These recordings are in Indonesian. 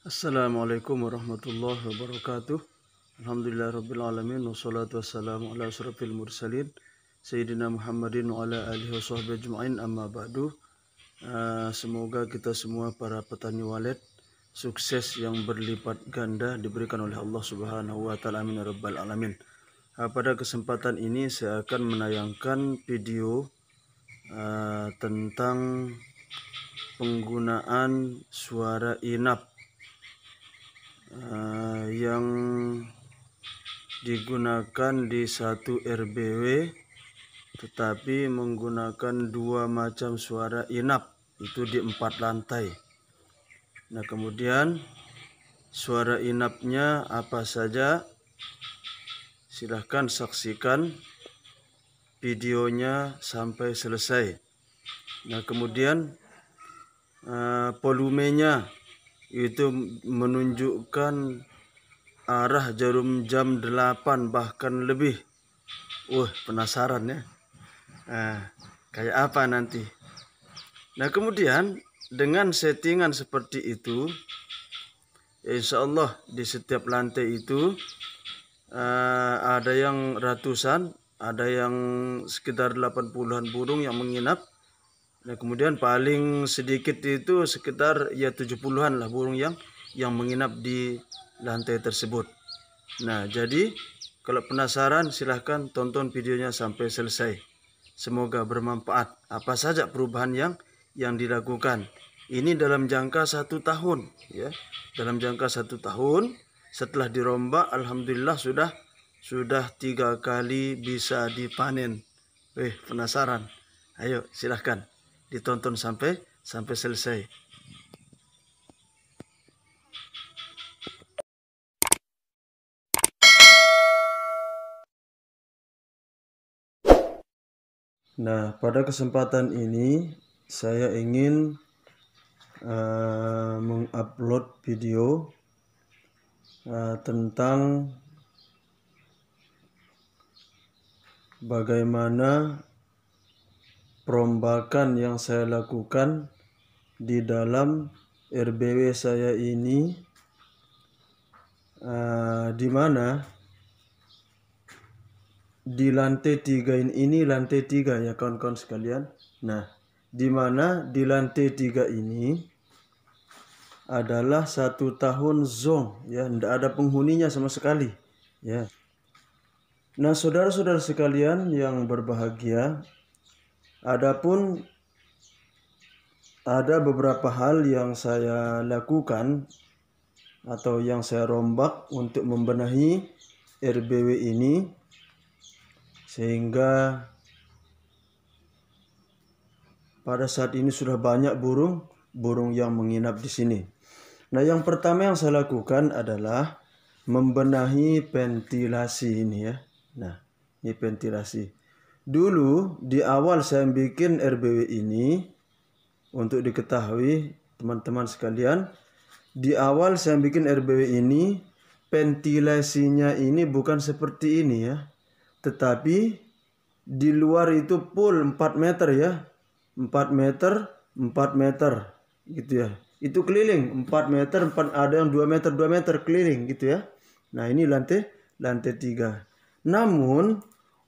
Assalamualaikum warahmatullahi wabarakatuh. Alhamdulillahirrabbilalamin. Wassalatu wassalamu ala asrafil mursalin Sayyidina Muhammadin wa ala alihi wa sahbihi ajma'in, amma ba'du. Semoga kita semua para petani walet sukses yang berlipat ganda diberikan oleh Allah Subhanahu wa taala, amin ya rabbal alamin. Pada kesempatan ini saya akan menayangkan video tentang penggunaan suara inap yang digunakan di satu RBW, tetapi menggunakan dua macam suara inap, itu di 4 lantai. Nah, kemudian suara inapnya apa saja, silahkan saksikan videonya sampai selesai. Nah, kemudian volumenya itu menunjukkan arah jarum jam 8 bahkan lebih. Penasaran ya, kayak apa nanti. Nah, kemudian dengan settingan seperti itu, insya Allah di setiap lantai itu ada yang ratusan, ada yang sekitar 80-an burung yang menginap. Nah, kemudian paling sedikit itu sekitar 70-an lah burung yang menginap di lantai tersebut. Nah, jadi kalau penasaran silahkan tonton videonya sampai selesai. Semoga bermanfaat. Apa saja perubahan yang dilakukan. Ini dalam jangka 1 tahun ya. Dalam jangka 1 tahun setelah dirombak, alhamdulillah sudah 3 kali bisa dipanen. Penasaran? Ayo silahkan ditonton sampai selesai. Nah, pada kesempatan ini saya ingin mengupload video tentang bagaimana perombakan yang saya lakukan di dalam RBW saya ini, di mana di lantai 3 ini lantai 3 ya kawan-kawan sekalian. Nah, di mana di lantai 3 ini adalah 1 tahun zong ya, tidak ada penghuninya sama sekali ya. Nah, saudara-saudara sekalian yang berbahagia, adapun ada beberapa hal yang saya lakukan atau yang saya rombak untuk membenahi RBW ini sehingga pada saat ini sudah banyak burung yang menginap di sini. Nah, yang pertama yang saya lakukan adalah membenahi ventilasi ini ya. Nah, ini ventilasi. Dulu di awal saya bikin RBW ini, untuk diketahui teman-teman sekalian, di awal saya bikin RBW ini ventilasinya ini bukan seperti ini ya, tetapi di luar itu full 4 meter ya, 4 meter gitu ya. Itu keliling 4 meter, ada yang 2 meter keliling gitu ya. Nah, ini lantai 3. Namun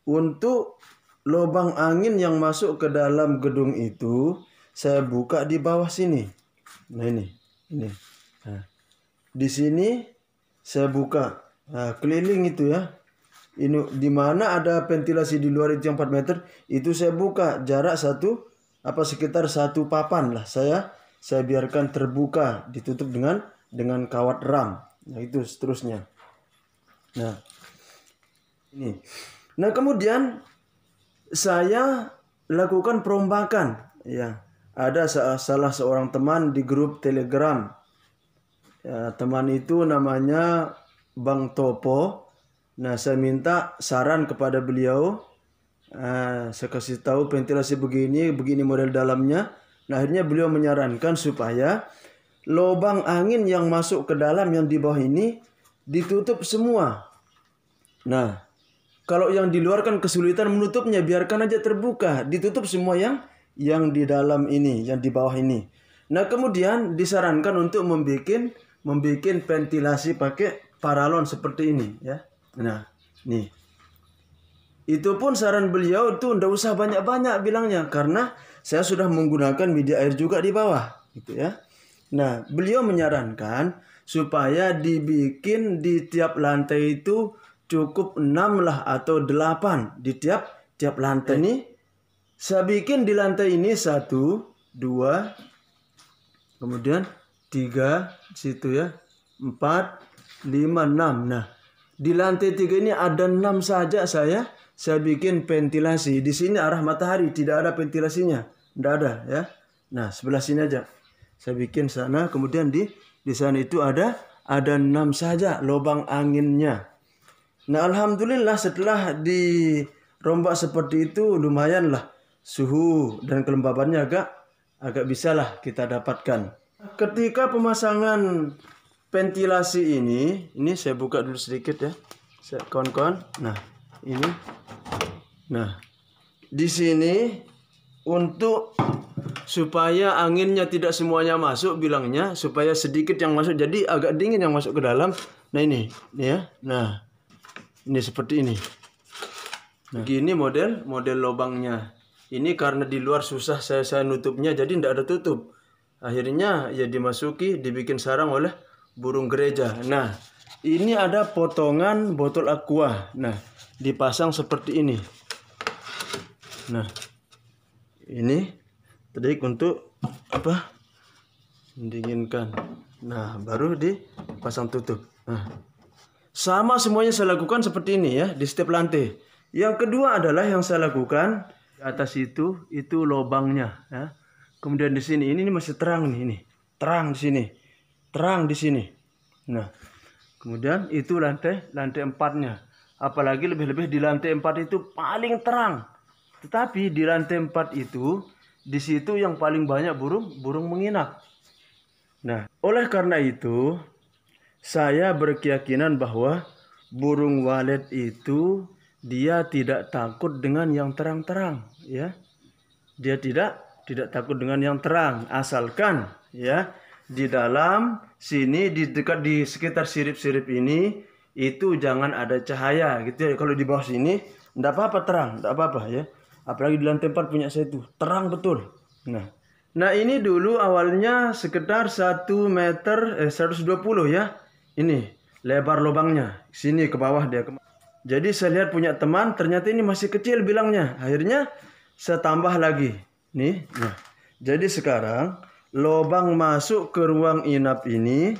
untuk lubang angin yang masuk ke dalam gedung itu saya buka di bawah sini. Nah, ini. Nah, di sini saya buka. Nah, keliling itu ya. Ini di mana ada ventilasi di luar itu yang 4 meter, itu saya buka jarak sekitar 1 papan lah. Saya biarkan terbuka, ditutup dengan kawat ram. Nah, itu seterusnya. Nah, ini. Nah, kemudian saya lakukan perombakan ya. Ada salah seorang teman di grup Telegram. Ya, teman itu namanya Bang Topo. Nah, saya minta saran kepada beliau. Saya kasih tahu ventilasi begini model dalamnya. Nah, akhirnya beliau menyarankan supaya lubang angin yang masuk ke dalam yang di bawah ini ditutup semua. Nah, kalau yang di luar kan kesulitan menutupnya, biarkan aja terbuka, ditutup semua yang di dalam ini, yang di bawah ini. Nah, kemudian disarankan untuk membuat membuat ventilasi pakai paralon seperti ini ya. Nah, nih. Itu pun saran beliau tuh ndak usah banyak-banyak bilangnya, karena saya sudah menggunakan media air juga di bawah gitu ya. Nah, beliau menyarankan supaya dibikin di tiap lantai itu cukup 6 lah atau 8 di tiap lantai nih. Saya bikin di lantai ini 1, 2, kemudian 3 situ ya, 4, 5, 6. Nah, di lantai 3 ini ada 6 saja saya bikin ventilasi. Di sini arah matahari, tidak ada ventilasinya, tidak ada ya. Nah, sebelah sini aja. Saya bikin sana, kemudian di sana itu ada 6 saja lubang anginnya. Nah, alhamdulillah setelah dirombak seperti itu lumayanlah suhu dan kelembabannya agak bisalah kita dapatkan. Ketika pemasangan ventilasi ini saya buka dulu sedikit ya, kawan-kawan. Nah, ini. Nah, di sini untuk supaya anginnya tidak semuanya masuk, bilangnya supaya sedikit yang masuk, jadi agak dingin yang masuk ke dalam. Nah, ini ya. Nah, ini seperti ini. Nah, begini model lubangnya. Ini karena di luar susah saya nutupnya, jadi tidak ada tutup. Akhirnya ya dimasuki, dibikin sarang oleh burung gereja. Nah, ini ada potongan botol aqua. Nah, dipasang seperti ini. Nah, ini trik untuk apa? Mendinginkan. Nah, baru dipasang tutup. Nah, sama semuanya saya lakukan seperti ini ya, di setiap lantai. Yang kedua adalah yang saya lakukan di atas itu lubangnya ya. Kemudian di sini ini masih terang nih, ini. Terang di sini. Terang di sini. Nah, kemudian itu lantai 4-nya. Apalagi lebih-lebih di lantai 4 itu paling terang. Tetapi di lantai 4 itu, di situ yang paling banyak burung menginap. Nah, oleh karena itu saya berkeyakinan bahwa burung walet itu dia tidak takut dengan yang terang-terang ya. Dia tidak takut dengan yang terang, asalkan ya di dalam sini di sekitar sirip-sirip ini itu jangan ada cahaya gitu ya. Kalau di bawah sini enggak apa-apa terang, enggak apa-apa ya. Apalagi di lantai 4 punya saya itu terang betul. Nah, ini dulu awalnya sekitar 1 meter 120 ya. Ini lebar lubangnya. Sini ke bawah dia. Jadi saya lihat punya teman ternyata ini masih kecil bilangnya. Akhirnya saya tambah lagi. Nih. Nah, jadi sekarang lubang masuk ke ruang inap ini,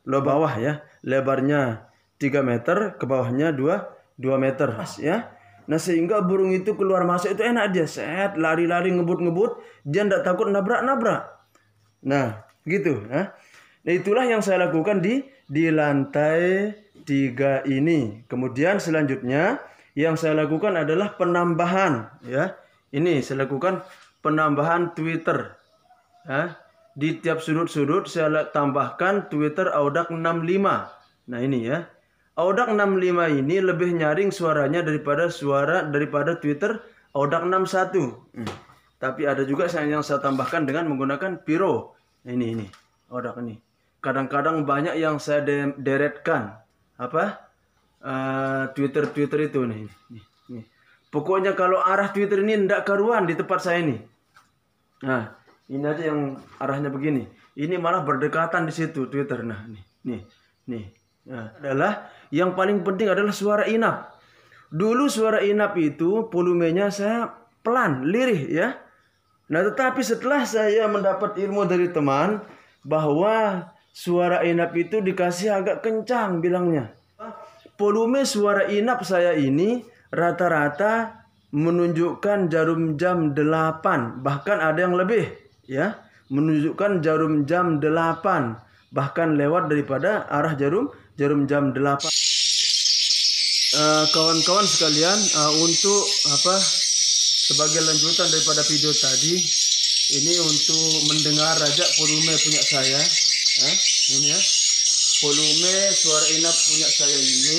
lubang bawah ya, lebarnya 3 meter, ke bawahnya 2 meter ya. Nah, sehingga burung itu keluar masuk itu enak dia, set, lari-lari, ngebut-ngebut, dia tidak takut nabrak-nabrak. Nah, gitu. Nah, itulah yang saya lakukan di lantai 3 ini. Kemudian selanjutnya yang saya lakukan adalah penambahan ya. Ini saya lakukan penambahan Twitter. Ya. Di tiap sudut-sudut saya tambahkan Twitter Audax 65. Nah, ini ya. Audax 65 ini lebih nyaring suaranya daripada Twitter Audax 61. Tapi ada juga yang saya tambahkan dengan menggunakan Piro. Ini Audax ini. Kadang-kadang banyak yang saya deretkan Twitter itu nih. Pokoknya kalau arah Twitter ini tidak karuan di tempat saya ini. Nah, ini aja yang arahnya begini. Ini malah berdekatan di situ Twitter. Nah, nih. Nah, adalah yang paling penting adalah suara inap. Dulu suara inap itu volumenya saya pelan, lirih ya. Nah, tetapi setelah saya mendapat ilmu dari teman bahwa suara inap itu dikasih agak kencang bilangnya. Volume suara inap saya ini rata-rata menunjukkan jarum jam 8, bahkan ada yang lebih ya, menunjukkan jarum jam 8, bahkan lewat daripada arah jarum jam 8. Kawan-kawan sekalian, untuk sebagai lanjutan daripada video tadi, ini untuk mendengar aja volume punya saya ini ya, volume suara inap punya saya ini.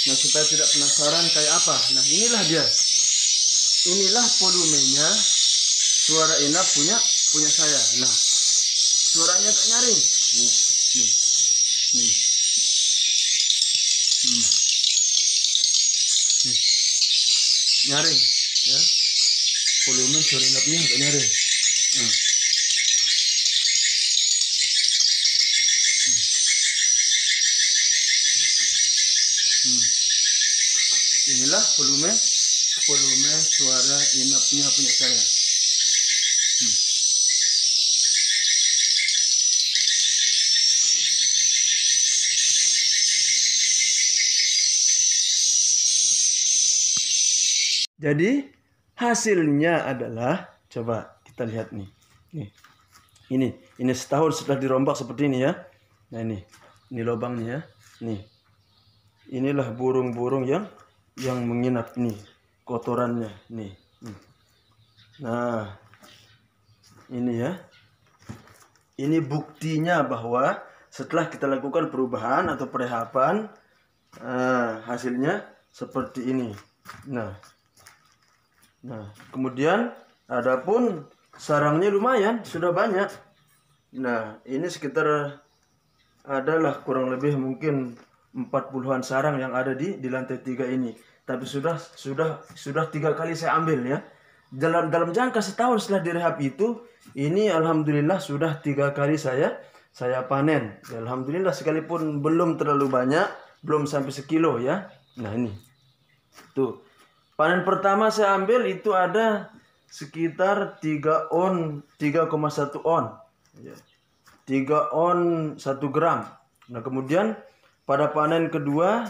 Nah, supaya tidak penasaran kayak apa, nah inilah dia, inilah volumenya suara inap punya saya. Nah, suaranya tak nyaring. nih, nih, nih, nyaring, ya. Volume suara inapnya agak nyaring. Nah. Inilah volume suara inapnya punya saya. Jadi hasilnya adalah, coba kita lihat nih. Ini setahun setelah dirombak seperti ini ya. Nah ini lubangnya ya. Nih. Inilah burung-burung yang menginap nih, kotorannya nih. Nah, ini ya. Ini buktinya bahwa setelah kita lakukan perubahan atau perehaban, hasilnya seperti ini. Nah, kemudian adapun sarangnya lumayan, sudah banyak. Nah, ini sekitar adalah kurang lebih mungkin 40-an sarang yang ada di lantai 3 ini. Tapi sudah 3 kali saya ambil ya. Dalam jangka setahun setelah direhab itu, ini alhamdulillah sudah 3 kali saya panen. Ya, alhamdulillah, sekalipun belum terlalu banyak, belum sampai sekilo ya. Nah ini, tuh panen pertama saya ambil itu ada sekitar 3,1 on, ya. 3 on 1 gram. Nah kemudian pada panen kedua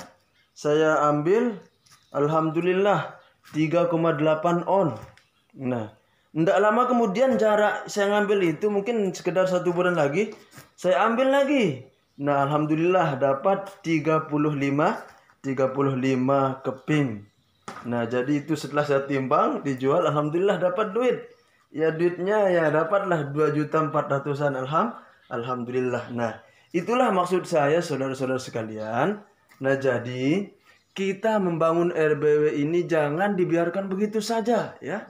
saya ambil alhamdulillah 3,8 on. Nah, tidak lama kemudian jarak saya ngambil itu mungkin sekedar 1 bulan lagi, saya ambil lagi. Nah, alhamdulillah dapat 35 keping. Nah, jadi itu setelah saya timbang, dijual, alhamdulillah dapat duit. Ya duitnya ya dapatlah 2.400.000-an, alhamdulillah. Nah, itulah maksud saya saudara-saudara sekalian. Nah, jadi kita membangun RBW ini jangan dibiarkan begitu saja ya.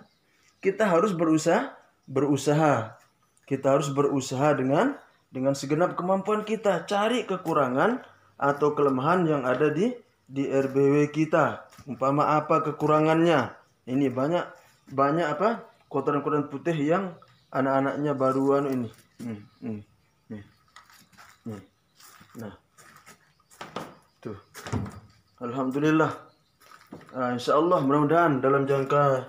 Kita harus berusaha. Kita harus berusaha dengan segenap kemampuan kita, cari kekurangan atau kelemahan yang ada di RBW kita. Umpama apa kekurangannya? Ini banyak apa? Kotoran-kotoran putih yang anak-anaknya baruan ini. Nah, tuh, alhamdulillah. Insya Allah mudah-mudahan dalam jangka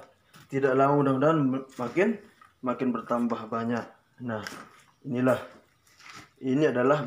tidak lama, mudah-mudahan makin bertambah banyak. Nah, ini adalah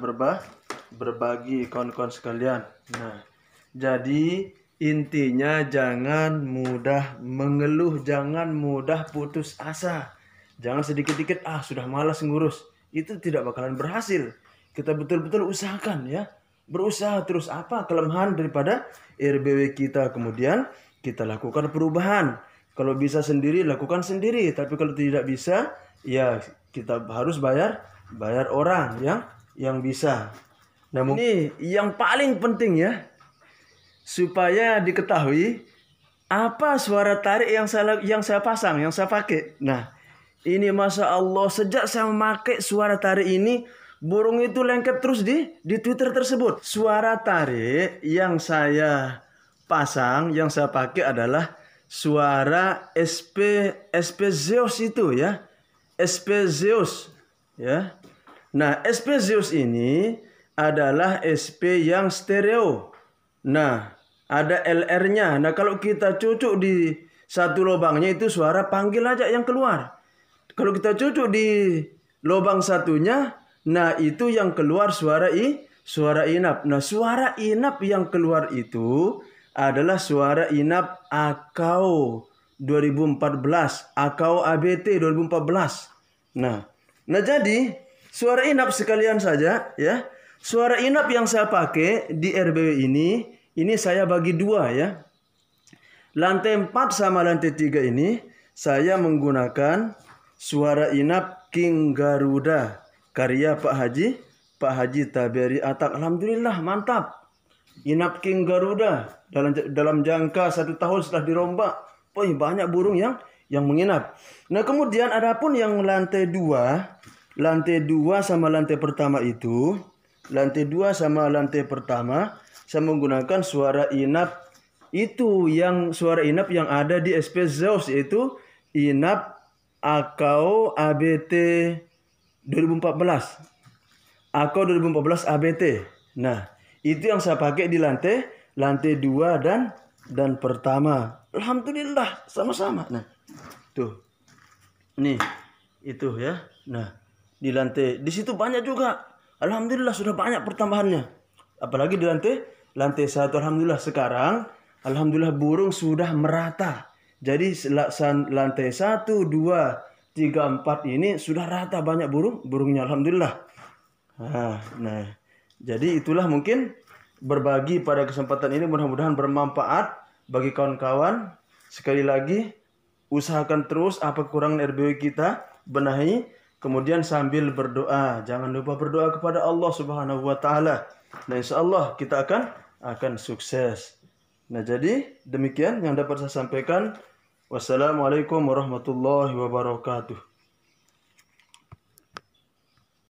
berbagi kawan-kawan sekalian. Nah, jadi intinya jangan mudah mengeluh, jangan mudah putus asa. Jangan sedikit-dikit sudah malas ngurus. Itu tidak bakalan berhasil. Kita betul-betul usahakan ya. Berusaha terus, apa kelemahan daripada RBW kita, kemudian kita lakukan perubahan. Kalau bisa sendiri, lakukan sendiri. Tapi kalau tidak bisa, ya kita harus bayar orang yang bisa. Namun ini yang paling penting ya, supaya diketahui apa suara tarik yang saya pasang, yang saya pakai. Nah, ini Masya Allah, sejak saya memakai suara tarik ini, burung itu lengket terus di Twitter tersebut. Suara tarik yang saya pasang, yang saya pakai adalah suara SP Zeus itu ya. SP Zeus ya. Nah, SP Zeus ini adalah SP yang stereo. Nah, ada LR-nya. Nah, kalau kita cucuk di satu lubangnya itu suara panggil aja yang keluar. Kalau kita cucuk di lubang satunya, nah itu yang keluar suara inap. Nah, suara inap yang keluar itu adalah suara inap Akau 2014, Akau ABT 2014. Nah jadi suara inap sekalian saja ya. Suara inap yang saya pakai di RBW ini saya bagi 2 ya. Lantai 4 sama lantai 3 ini saya menggunakan suara inap King Garuda karya Pak Haji Taberi Atak. Alhamdulillah mantap. Inap King Garuda dalam jangka 1 tahun setelah dirombak, banyak burung yang menginap. Nah, kemudian adapun yang lantai 2 sama lantai pertama itu lantai 2 sama lantai pertama saya menggunakan suara inap. Itu yang suara inap yang ada di SP Zeus, yaitu inap Akau ABT 2014. Akau 2014 ABT. Nah, itu yang saya pakai di lantai 2 dan pertama. Alhamdulillah, sama-sama. Nah, tuh. Nih, itu ya. Nah, di situ banyak juga. Alhamdulillah sudah banyak pertambahannya. Apalagi di lantai 1. Alhamdulillah sekarang, alhamdulillah burung sudah merata. Jadi lantai 1, 2, 3, 4 ini sudah rata banyak burungnya. Alhamdulillah. Nah, jadi itulah mungkin berbagi pada kesempatan ini, mudah-mudahan bermanfaat bagi kawan-kawan. Sekali lagi, usahakan terus apa kekurangan RBW kita, benahi, kemudian sambil berdoa. Jangan lupa berdoa kepada Allah Subhanahu wa taala. Nah, insyaallah kita akan sukses. Nah, jadi demikian yang dapat saya sampaikan. Wassalamualaikum warahmatullahi wabarakatuh.